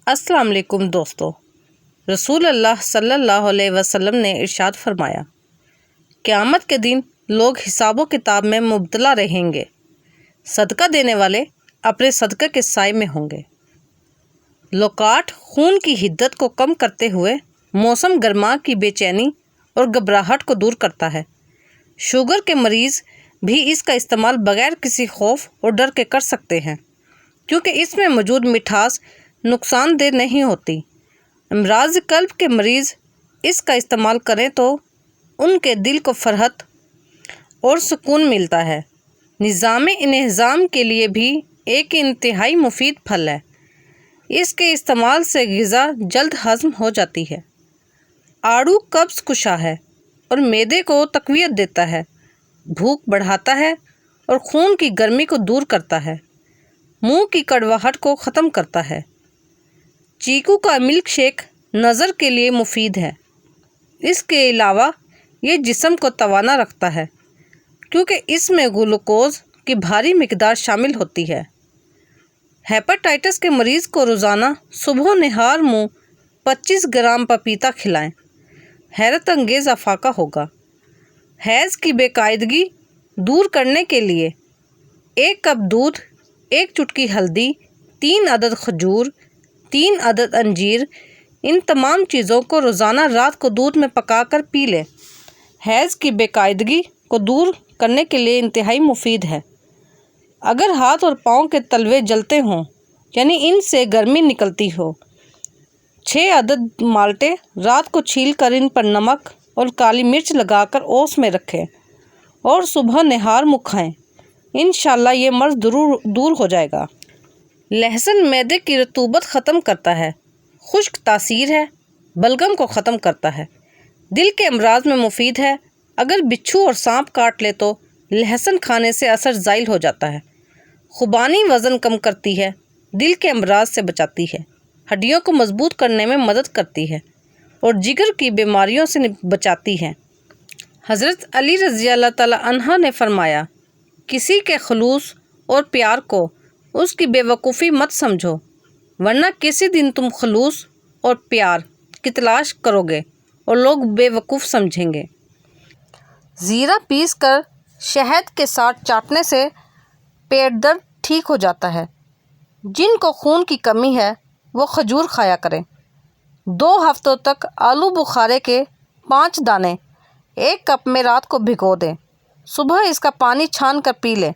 السلام علیکم دوستو، رسول اللہ صلی اللہ علیہ وسلم نے ارشاد فرمایا، قیامت کے دن لوگ حساب و کتاب میں مبتلا رہیں گے، صدقہ دینے والے اپنے صدقے کے سائے میں ہوں گے۔ لوکاٹ خون کی حدت کو کم کرتے ہوئے موسم گرما کی بے چینی اور گھبراہٹ کو دور کرتا ہے۔ شوگر کے مریض بھی اس کا استعمال بغیر کسی خوف اور ڈر کے کر سکتے ہیں، کیونکہ اس میں موجود مٹھاس نقصان دہ نہیں ہوتی۔ امراض قلب کے مریض اس کا استعمال کریں تو ان کے دل کو فرحت اور سکون ملتا ہے۔ نظام انہضام کے لیے بھی ایک انتہائی مفید پھل ہے۔ اس کے استعمال سے غذا جلد ہضم ہو جاتی ہے۔ آڑو قبض کشا ہے اور معدے کو تقویت دیتا ہے، بھوک بڑھاتا ہے اور خون کی گرمی کو دور کرتا ہے، منہ کی کڑواہٹ کو ختم کرتا ہے۔ چیکو کا ملک شیک نظر کے لیے مفید ہے۔ اس کے علاوہ یہ جسم کو توانا رکھتا ہے، کیونکہ اس میں گلوکوز کی بھاری مقدار شامل ہوتی ہے۔ ہیپاٹائٹس کے مریض کو روزانہ صبح و نہار منہ 25 گرام پپیتا کھلائیں، حیرت انگیز افاقہ ہوگا۔ حیض کی بے قاعدگی دور کرنے کے لیے 1 کپ دودھ، 1 چٹکی ہلدی، 3 عدد کھجور، 3 عدد انجیر، ان تمام چیزوں کو روزانہ رات کو دودھ میں پکا کر پی لیں۔ حیض کی بے قاعدگی کو دور کرنے کے لیے انتہائی مفید ہے۔ اگر ہاتھ اور پاؤں کے تلوے جلتے ہوں، یعنی ان سے گرمی نکلتی ہو، 6 عدد مالٹے رات کو چھیل کر ان پر نمک اور کالی مرچ لگا کر اوس میں رکھیں اور صبح نہار منہ کھائیں۔ انشاءاللہ یہ مرض دور ہو جائے گا۔ لہسن معدے کی رطوبت ختم کرتا ہے، خشک تاثیر ہے، بلغم کو ختم کرتا ہے، دل کے امراض میں مفید ہے۔ اگر بچھو اور سانپ کاٹ لے تو لہسن کھانے سے اثر زائل ہو جاتا ہے۔ خوبانی وزن کم کرتی ہے، دل کے امراض سے بچاتی ہے، ہڈیوں کو مضبوط کرنے میں مدد کرتی ہے اور جگر کی بیماریوں سے بچاتی ہے۔ حضرت علی رضی اللہ تعالی عنہ نے فرمایا، کسی کے خلوص اور پیار کو اس کی بے وقوفی مت سمجھو، ورنہ کسی دن تم خلوص اور پیار کی تلاش کرو گے اور لوگ بے وقوف سمجھیں گے۔ زیرہ پیس کر شہد کے ساتھ چاٹنے سے پیٹ درد ٹھیک ہو جاتا ہے۔ جن کو خون کی کمی ہے وہ کھجور کھایا کریں۔ 2 ہفتوں تک آلو بخارے کے 5 دانے 1 کپ میں رات کو بھگو دیں، صبح اس کا پانی چھان کر پی لیں،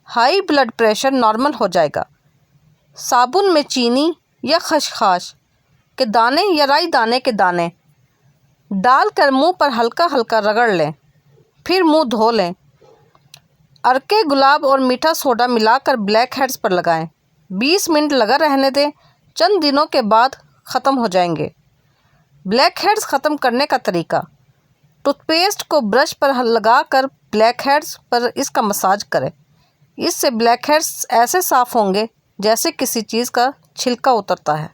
ہائی بلڈ پریشر نارمل ہو جائے گا۔ صابن میں چینی یا خسخاس کے دانے یا رائی دانے کے دانے ڈال کر منہ پر ہلکا ہلکا رگڑ لیں، پھر منہ دھو لیں۔ ارکے گلاب اور میٹھا سوڈا ملا کر بلیک ہیڈز پر لگائیں، 20 منٹ لگا رہنے دیں، چند دنوں کے بعد ختم ہو جائیں گے۔ بلیک ہیڈز ختم کرنے کا طریقہ: ٹوتھ پیسٹ کو برش پر لگا کر بلیک ہیڈز پر اس کا مساج کریں، اس سے بلیک ہیڈز ایسے صاف ہوں گے جیسے کسی چیز کا چھلکا اترتا ہے۔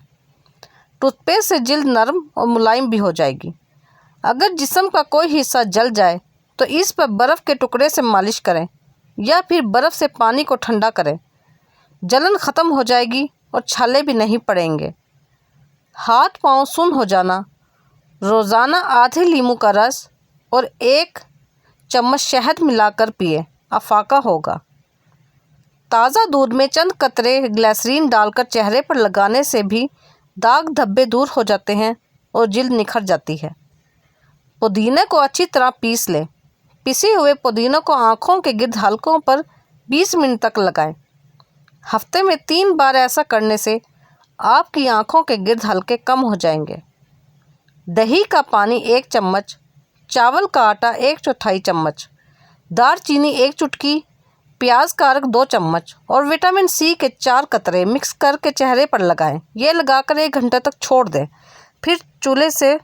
ٹوتھ پیسٹ سے جلد نرم اور ملائم بھی ہو جائے گی۔ اگر جسم کا کوئی حصہ جل جائے تو اس پر برف کے ٹکڑے سے مالش کریں یا پھر برف سے پانی کو ٹھنڈا کریں، جلن ختم ہو جائے گی اور چھالے بھی نہیں پڑیں گے۔ ہاتھ پاؤں سن ہو جانا: روزانہ آدھے لیموں کا رس اور 1 چمچ شہد ملا کر پیئے، افاقہ ہوگا۔ تازہ دودھ میں چند قطرے گلیسرین ڈال کر چہرے پر لگانے سے بھی داغ دھبے دور ہو جاتے ہیں اور جلد نکھر جاتی ہے۔ پودینے کو اچھی طرح پیس لیں، پسے ہوئے پودینے کو آنکھوں کے گرد حلقوں پر 20 منٹ تک لگائیں۔ ہفتے میں 3 بار ایسا کرنے سے آپ کی آنکھوں کے گرد حلقے کم ہو جائیں گے۔ دہی کا پانی 1 چمچ، چاول کا آٹا 1/4 چمچ، دار چینی 1 چٹکی، پیاز کا ارک 2 چمچ اور وٹامن سی کے 4 قطرے مکس کر کے چہرے پر لگائیں۔ یہ لگا کر 1 گھنٹے تک چھوڑ دیں، پھر چولہے سے